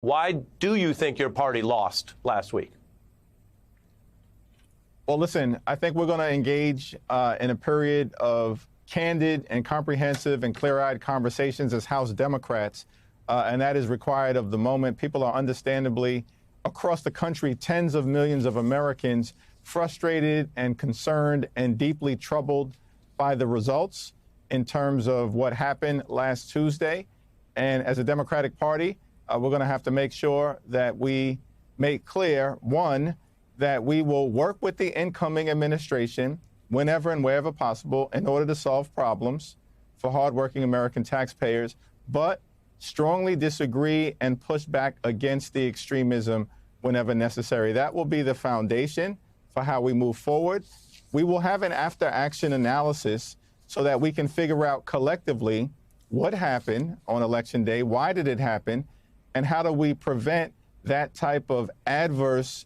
Why do you think your party lost last week? Well, listen, I think we're going to engage in a period of candid and comprehensive and clear-eyed conversations as House Democrats, and that is required of the moment. People are understandably, across the country, tens of millions of Americans frustrated and concerned and deeply troubled by the results in terms of what happened last Tuesday. And as a Democratic Party, we're going to have to make sure that we make clear, one, that we will work with the incoming administration whenever and wherever possible in order to solve problems for hardworking American taxpayers, but strongly disagree and push back against the extremism whenever necessary. That will be the foundation for how we move forward. We will have an after-action analysis so that we can figure out collectively what happened on Election Day, why did it happen, and how do we prevent that type of adverse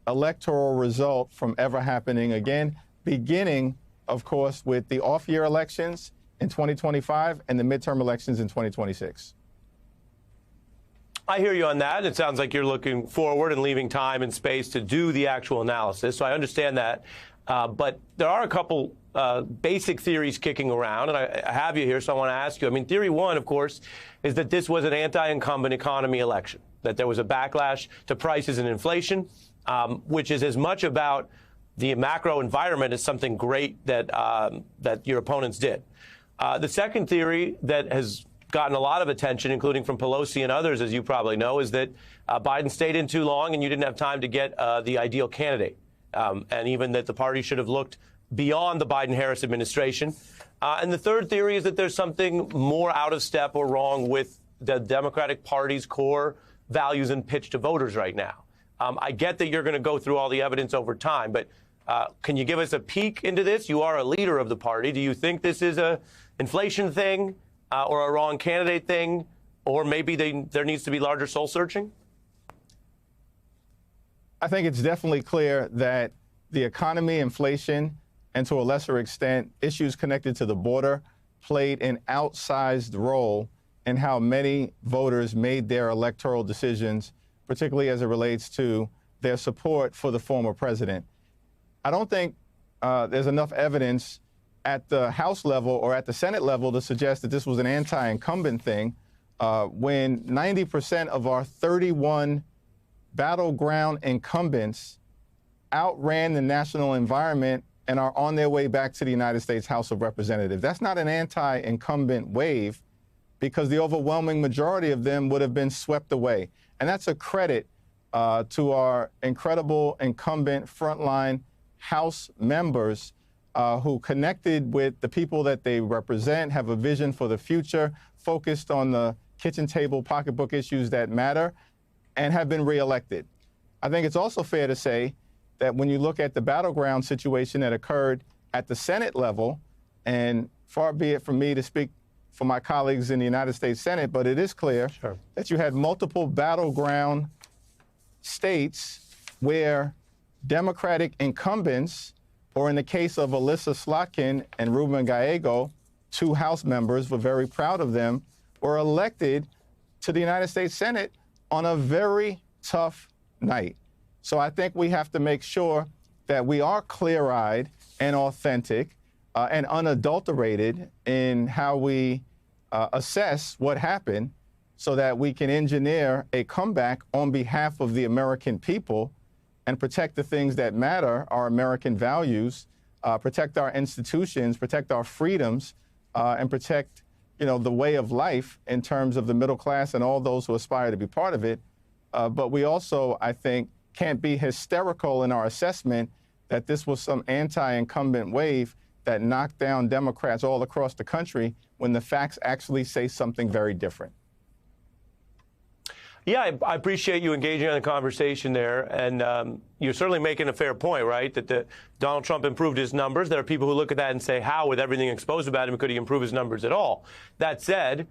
electoral result from ever happening again, beginning, of course, with the off-year elections in 2025 and the midterm elections in 2026. I hear you on that. It sounds like you're looking forward and leaving time and space to do the actual analysis. So I understand that. But there are a couple basic theories kicking around, and I have you here, so I want to ask you. I mean, theory one, of course, is that this was an anti-incumbent economy election, that there was a backlash to prices and inflation, which is as much about the macro environment as something great that that your opponents did. The second theory that has gotten a lot of attention, including from Pelosi and others, as you probably know, is that Biden stayed in too long and you didn't have time to get the ideal candidate, and even that the party should have looked beyond the Biden-Harris administration. And the third theory is that there's something more out of step or wrong with the Democratic Party's core values and pitch to voters right now. I get that you're going to go through all the evidence over time, but can you give us a peek into this? You are a leader of the party. Do you think this is a inflation thing or a wrong candidate thing, or maybe there needs to be larger soul searching? I think it's definitely clear that the economy, inflation, and to a lesser extent, issues connected to the border played an outsized role in how many voters made their electoral decisions, particularly as it relates to their support for the former president. I don't think there's enough evidence at the House level or at the Senate level to suggest that this was an anti-incumbent thing when 90% of our 31 battleground incumbents outran the national environment and are on their way back to the United States House of Representatives. That's not an anti-incumbent wave because the overwhelming majority of them would have been swept away. And that's a credit to our incredible incumbent frontline House members who connected with the people that they represent, have a vision for the future, focused on the kitchen table pocketbook issues that matter, and have been reelected. I think it's also fair to say that when you look at the battleground situation that occurred at the Senate level, and far be it from me to speak for my colleagues in the United States Senate, but it is clear that you had multiple battleground states where Democratic incumbents, or in the case of Alyssa Slotkin and Ruben Gallego, two House members, we're very proud of them, were elected to the United States Senate on a very tough night. So I think we have to make sure that we are clear-eyed and authentic and unadulterated in how we assess what happened so that we can engineer a comeback on behalf of the American people and protect the things that matter, our American values, protect our institutions, protect our freedoms, and protect, the way of life in terms of the middle class and all those who aspire to be part of it. But we also, I think, can't be hysterical in our assessment that this was some anti-incumbent wave that knocked down Democrats all across the country when the facts actually say something very different. Yeah, I appreciate you engaging in the conversation there. And you're certainly making a fair point, right, that Donald Trump improved his numbers. There are people who look at that and say, how, with everything exposed about him, could he improve his numbers at all? That said,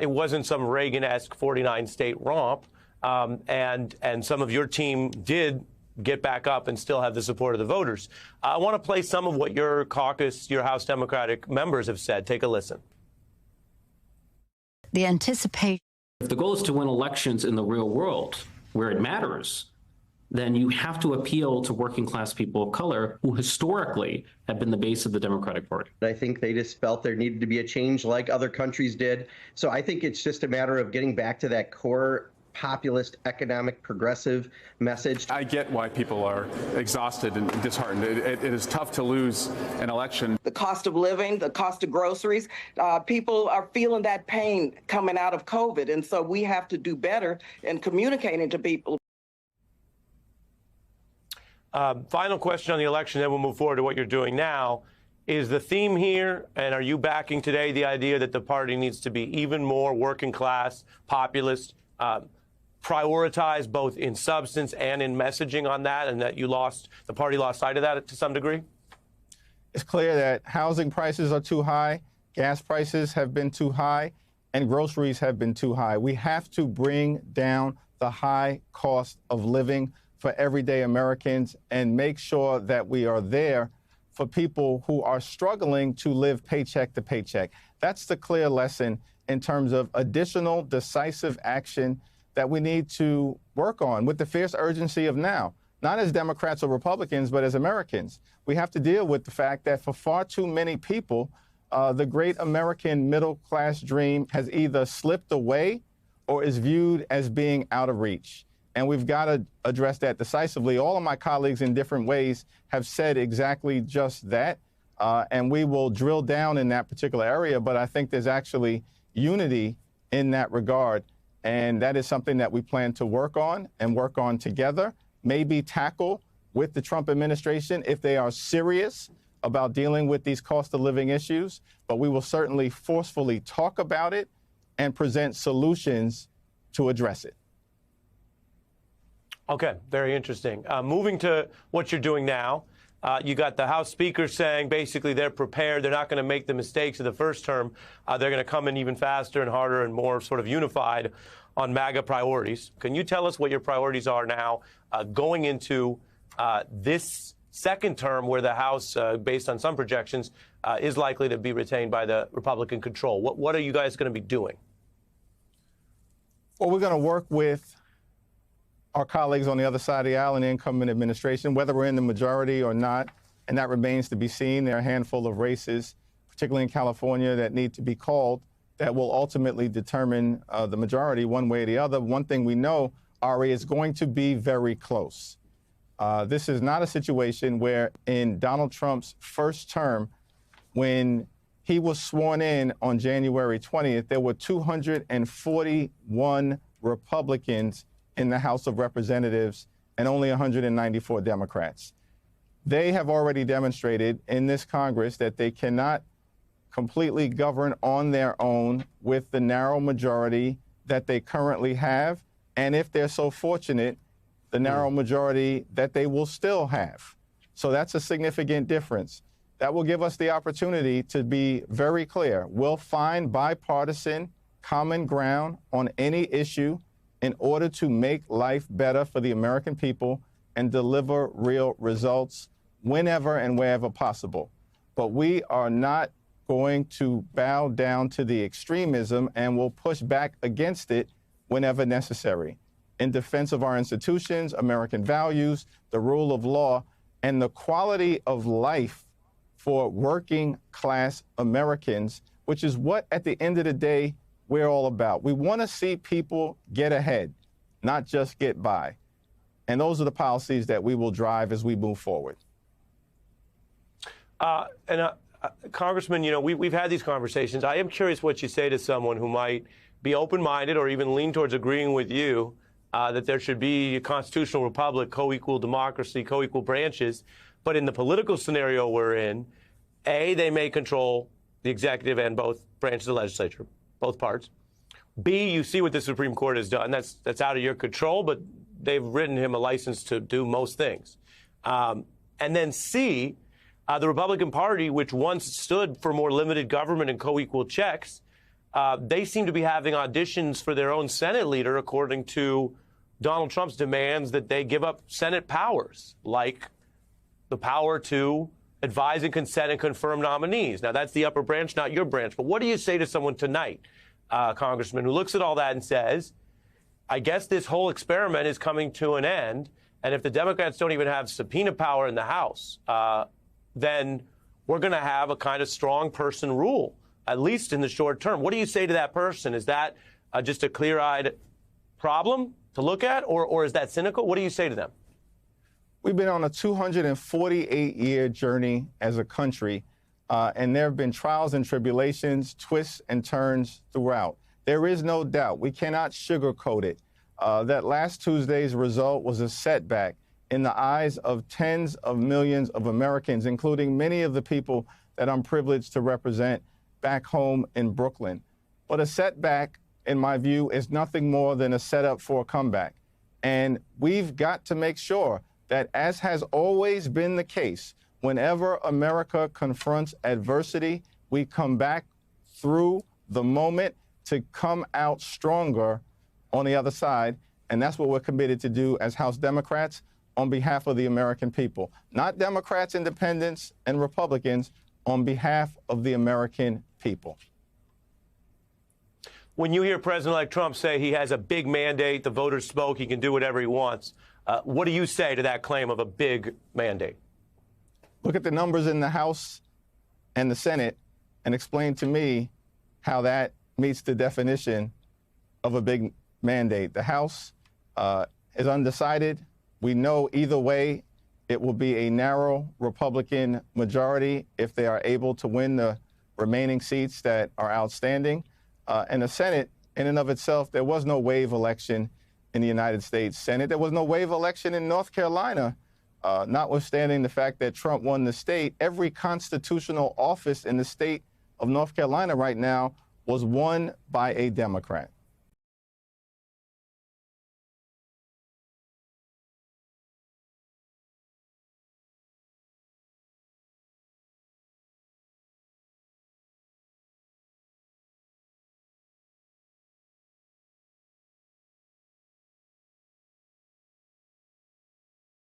it wasn't some Reagan-esque 49-state romp. And some of your team did get back up and still have the support of the voters. I want to play some of what your caucus, your House Democratic members have said. Take a listen. The anticipation If the goal is to win elections in the real world, where it matters, then you have to appeal to working class people of color who historically have been the base of the Democratic Party. I think they just felt there needed to be a change like other countries did. So I think it's just a matter of getting back to that core populist, economic, progressive message. I get why people are exhausted and disheartened. It is tough to lose an election. The cost of living, the cost of groceries, people are feeling that pain coming out of COVID. And so we have to do better in communicating to people. Final question on the election, then we'll move forward to what you're doing now. Is the theme here, and are you backing today the idea that the party needs to be even more working class, populist, prioritized both in substance and in messaging on that, and that the party lost sight of that to some degree? It's clear that housing prices are too high, gas prices have been too high, and groceries have been too high. We have to bring down the high cost of living for everyday Americans and make sure that we are there for people who are struggling to live paycheck to paycheck. That's the clear lesson in terms of additional decisive action that we need to work on with the fierce urgency of now, not as Democrats or Republicans, but as Americans. We have to deal with the fact that for far too many people, the great American middle class dream has either slipped away or is viewed as being out of reach. And we've got to address that decisively. All of my colleagues in different ways have said exactly just that. And we will drill down in that particular area. But I think there's actually unity in that regard. And that is something that we plan to work on and work on together, maybe tackle with the Trump administration if they are serious about dealing with these cost of living issues. But we will certainly forcefully talk about it and present solutions to address it. Okay, very interesting. Moving to what you're doing now, you got the House Speaker saying basically they're prepared. They're not going to make the mistakes of the first term. They're going to come in even faster and harder and more sort of unified on MAGA priorities. Can you tell us what your priorities are now going into this second term where the House, based on some projections, is likely to be retained by the Republican control? What are you guys going to be doing? Well, we're going to work with our colleagues on the other side of the aisle in the incumbent administration, whether we're in the majority or not, and that remains to be seen. There are a handful of races, particularly in California, that need to be called that will ultimately determine the majority one way or the other. One thing we know, Ari, is going to be very close. This is not a situation where in Donald Trump's first term, when he was sworn in on January 20th, there were 241 Republicans in the House of Representatives and only 194 Democrats. They have already demonstrated in this Congress that they cannot completely govern on their own with the narrow majority that they currently have, and if they're so fortunate, the narrow majority that they will still have. So that's a significant difference. That will give us the opportunity to be very clear. We'll find bipartisan common ground on any issue in order to make life better for the American people and deliver real results whenever and wherever possible. But we are not going to bow down to the extremism, and will push back against it whenever necessary in defense of our institutions, American values, the rule of law, and the quality of life for working class Americans, which is what, at the end of the day, we're all about. We want to see people get ahead, not just get by. And those are the policies that we will drive as we move forward. Congressman, you know, we've had these conversations. I am curious what you say to someone who might be open-minded or even lean towards agreeing with you that there should be a constitutional republic, co-equal democracy, co-equal branches. But in the political scenario we're in, A, they may control the executive and both branches of the legislature, both parts. B, you see what the Supreme Court has done. That's out of your control, but they've written him a license to do most things. And then C, the Republican Party, which once stood for more limited government and co-equal checks, they seem to be having auditions for their own Senate leader, according to Donald Trump's demands that they give up Senate powers, like the power to advise and consent and confirm nominees. Now, that's the upper branch, not your branch. But what do you say to someone tonight congressman, who looks at all that and says, I guess this whole experiment is coming to an end. And if the Democrats don't even have subpoena power in the House, then we're going to have a kind of strong person rule, at least in the short term. What do you say to that person? Is that just a clear-eyed problem to look at, or is that cynical? What do you say to them? We've been on a 248-year journey as a country, and there have been trials and tribulations, twists and turns throughout. There is no doubt. We cannot sugarcoat it. That last Tuesday's result was a setback in the eyes of tens of millions of Americans, including many of the people that I'm privileged to represent back home in Brooklyn. But a setback, in my view, is nothing more than a setup for a comeback. And we've got to make sure that, as has always been the case, whenever America confronts adversity, we come back through the moment to come out stronger on the other side. And that's what we're committed to do as House Democrats on behalf of the American people. Not Democrats, Independents, and Republicans, on behalf of the American people. When you hear President-elect Trump say he has a big mandate, the voters spoke, he can do whatever he wants, what do you say to that claim of a big mandate? Look at the numbers in the House and the Senate and explain to me how that meets the definition of a big mandate. The House is undecided. We know either way it will be a narrow Republican majority if they are able to win the remaining seats that are outstanding. And the Senate, in and of itself, there was no wave election in the United States Senate. There was no wave election in North Carolina, notwithstanding the fact that Trump won the state. Every constitutional office in the state of North Carolina right now was won by a Democrat.